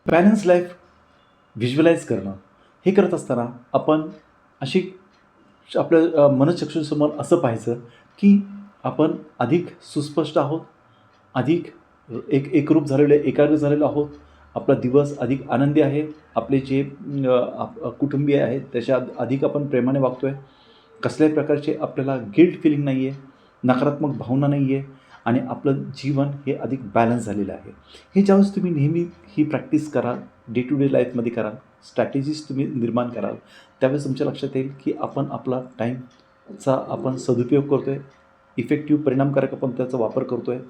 Balance life visualise करणं, हे करत असताना आपण अशी आपल्या मनःचक्षुसमोर असं पाहायचं की आपण अधिक सुस्पष्ट आहोत, अधिक एकरूप झालेले एकाग्र झालेलो आहोत. आपला दिवस अधिक आनंदी आहे. आपले जे कुटुंबीय आहेत त्याच्या अधिक आपण प्रेमाने वागतो आहे. कसल्याही प्रकारचे आपल्याला गिल्ट फिलिंग नाही आहे, नकारात्मक भावना नाही आहे आणि आपलं जीवन हे अधिक बॅलन्स झालेलं आहे. हे ज्यावेळेस तुम्ही नेहमी ही प्रॅक्टिस कराल, डे टू डे लाईफमध्ये कराल, स्ट्रॅटेजीज तुम्ही निर्माण कराल, त्यावेळेस तुमच्या लक्षात येईल की आपण आपला टाईमचा आपण सदुपयोग करतो आहे, इफेक्टिव्ह परिणामकारक आपण त्याचा वापर करतो आहे,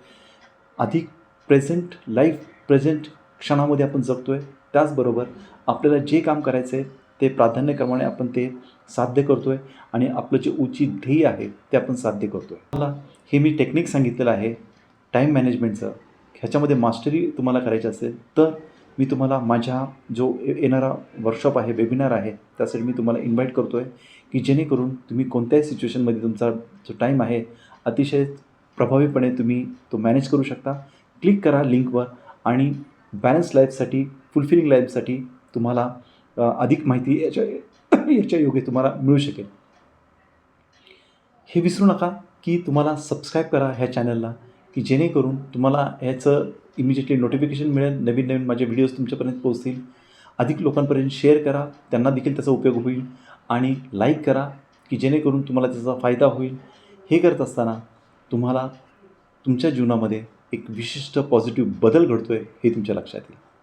अधिक प्रेझेंट लाईफ प्रेझेंट क्षणामध्ये आपण जगतो आहे. त्याचबरोबर आपल्याला जे काम करायचं आहे ते प्राधान्यक्रमाने आपण ते साध्य करतो आहे आणि आपलं जे उचित ध्येय आहे ते आपण साध्य करतो आहे. मला हे मी टेक्निक सांगितलेलं आहे टाईम मॅनेजमेंटचं. ह्याच्यामध्ये मास्टरी तुम्हाला करायची असेल तर मी तुम्हाला माझ्या जो येणारा वर्कशॉप आहे, वेबिनार आहे, त्यासाठी मी तुम्हाला इन्व्हाइट करतो आहे की जेणेकरून तुम्ही कोणत्याही सिच्युएशनमध्ये तुमचा जो टाईम आहे अतिशय प्रभावीपणे तुम्ही तो मॅनेज करू शकता. क्लिक करा लिंकवर आणि बॅलन्स लाईफसाठी, फुलफिलिंग लाईफसाठी तुम्हाला अधिक माहिती याच्या योगे तुम्हाला मिळू शकेल. हे विसरू नका की तुम्हाला सबस्क्राईब करा ह्या चॅनलला की जेणेकरून तुम्हाला ह्याचं इमिजिएटली नोटिफिकेशन मिळेल. नवीन नवीन माझे व्हिडिओज तुमच्यापर्यंत पोहोचतील. अधिक लोकांपर्यंत शेअर करा, त्यांना देखील त्याचा उपयोग होईल आणि लाईक करा की जेणेकरून तुम्हाला त्याचा फायदा होईल. हे करत असताना तुम्हाला तुमच्या जीवनामध्ये एक विशिष्ट पॉझिटिव्ह बदल घडतो आहे हे तुमच्या लक्षात येईल.